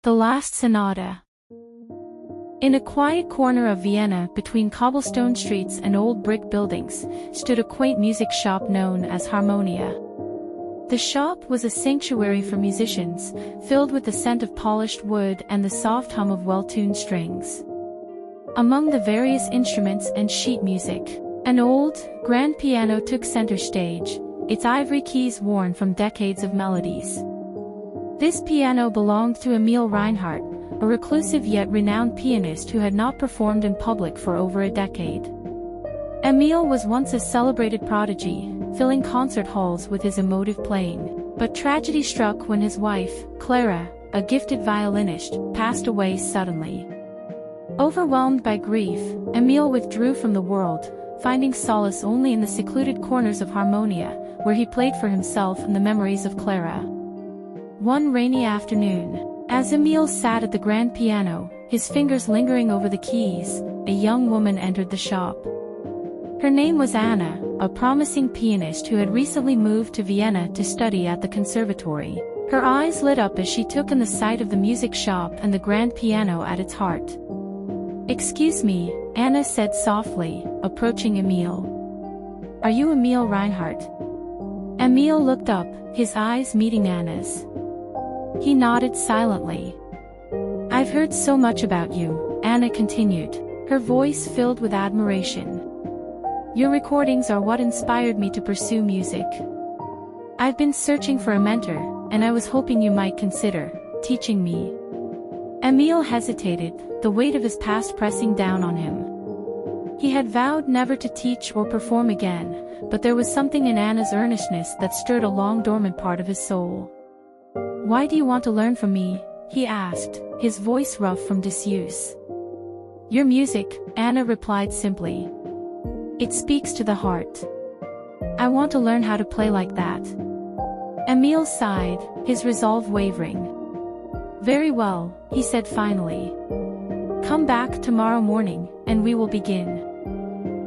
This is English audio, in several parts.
The Last Sonata. In a quiet corner of Vienna, between cobblestone streets and old brick buildings, stood a quaint music shop known as Harmonia. The shop was a sanctuary for musicians, filled with the scent of polished wood and the soft hum of well-tuned strings. Among the various instruments and sheet music, an old, grand piano took center stage, its ivory keys worn from decades of melodies. This piano belonged to Emil Reinhardt, a reclusive yet renowned pianist who had not performed in public for over a decade. Emil was once a celebrated prodigy, filling concert halls with his emotive playing, but tragedy struck when his wife, Clara, a gifted violinist, passed away suddenly. Overwhelmed by grief, Emil withdrew from the world, finding solace only in the secluded corners of Harmonia, where he played for himself and the memories of Clara. One rainy afternoon, as Emil sat at the grand piano, his fingers lingering over the keys, a young woman entered the shop. Her name was Anna, a promising pianist who had recently moved to Vienna to study at the conservatory. Her eyes lit up as she took in the sight of the music shop and the grand piano at its heart. "Excuse me," Anna said softly, approaching Emil. "Are you Emil Reinhardt?" Emil looked up, his eyes meeting Anna's. He nodded silently. "I've heard so much about you," Anna continued, her voice filled with admiration. "Your recordings are what inspired me to pursue music. I've been searching for a mentor, and I was hoping you might consider teaching me." Emil hesitated, the weight of his past pressing down on him. He had vowed never to teach or perform again, but there was something in Anna's earnestness that stirred a long-dormant part of his soul. "Why do you want to learn from me?" he asked, his voice rough from disuse. "Your music," Anna replied simply. "It speaks to the heart. I want to learn how to play like that." Emil sighed, his resolve wavering. "Very well," he said finally. "Come back tomorrow morning, and we will begin."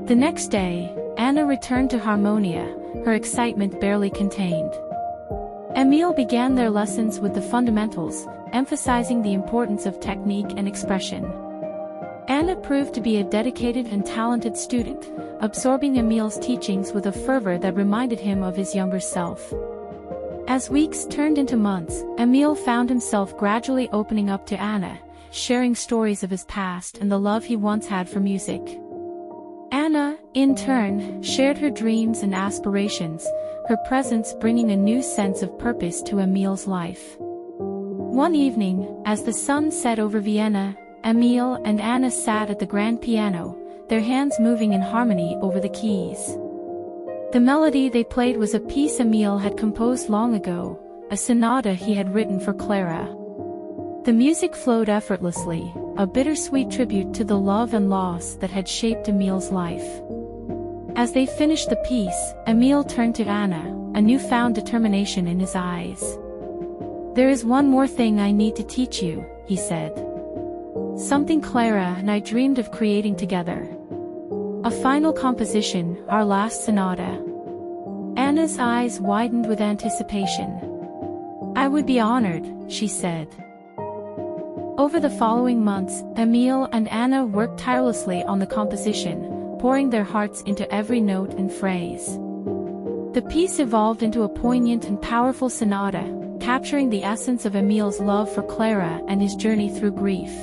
The next day, Anna returned to Harmonia, her excitement barely contained. Emil began their lessons with the fundamentals, emphasizing the importance of technique and expression. Anna proved to be a dedicated and talented student, absorbing Emil's teachings with a fervor that reminded him of his younger self. As weeks turned into months, Emil found himself gradually opening up to Anna, sharing stories of his past and the love he once had for music. Anna, in turn, shared her dreams and aspirations, her presence bringing a new sense of purpose to Emil's life. One evening, as the sun set over Vienna, Emil and Anna sat at the grand piano, their hands moving in harmony over the keys. The melody they played was a piece Emil had composed long ago, a sonata he had written for Clara. The music flowed effortlessly, a bittersweet tribute to the love and loss that had shaped Emil's life. As they finished the piece, Emil turned to Anna, a newfound determination in his eyes. "There is one more thing I need to teach you," he said. "Something Clara and I dreamed of creating together. A final composition, our last sonata." Anna's eyes widened with anticipation. "I would be honored," she said. Over the following months, Emil and Anna worked tirelessly on the composition, pouring their hearts into every note and phrase. The piece evolved into a poignant and powerful sonata, capturing the essence of Emil's love for Clara and his journey through grief.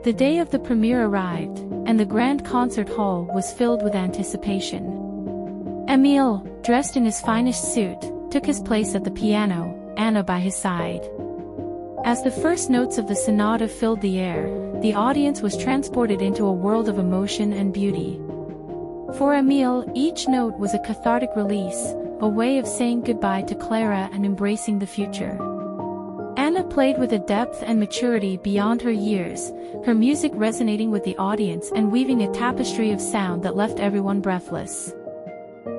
The day of the premiere arrived, and the grand concert hall was filled with anticipation. Emil, dressed in his finest suit, took his place at the piano, Anna by his side. As the first notes of the sonata filled the air, the audience was transported into a world of emotion and beauty. For Emil, each note was a cathartic release, a way of saying goodbye to Clara and embracing the future. Anna played with a depth and maturity beyond her years, her music resonating with the audience and weaving a tapestry of sound that left everyone breathless.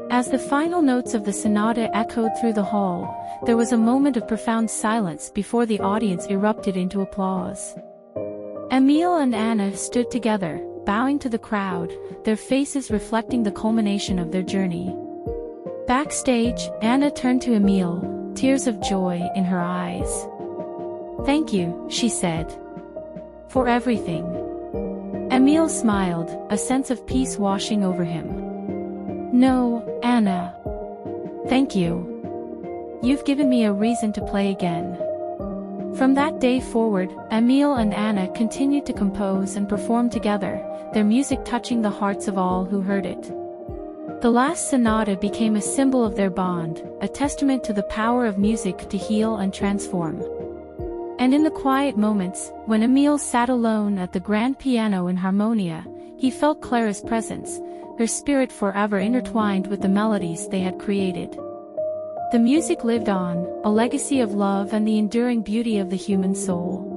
As the final notes of the sonata echoed through the hall, there was a moment of profound silence before the audience erupted into applause. Emil and Anna stood together, bowing to the crowd, their faces reflecting the culmination of their journey. Backstage, Anna turned to Emil, tears of joy in her eyes. Thank you, she said. For everything. Emil smiled, a sense of peace washing over him. No, Anna. Thank you. You've given me a reason to play again. From that day forward, Emil and Anna continued to compose and perform together, their music touching the hearts of all who heard it. The last sonata became a symbol of their bond, a testament to the power of music to heal and transform. And in the quiet moments, when Emil sat alone at the grand piano in Harmonia, he felt Clara's presence, her spirit forever intertwined with the melodies they had created. The music lived on, a legacy of love and the enduring beauty of the human soul.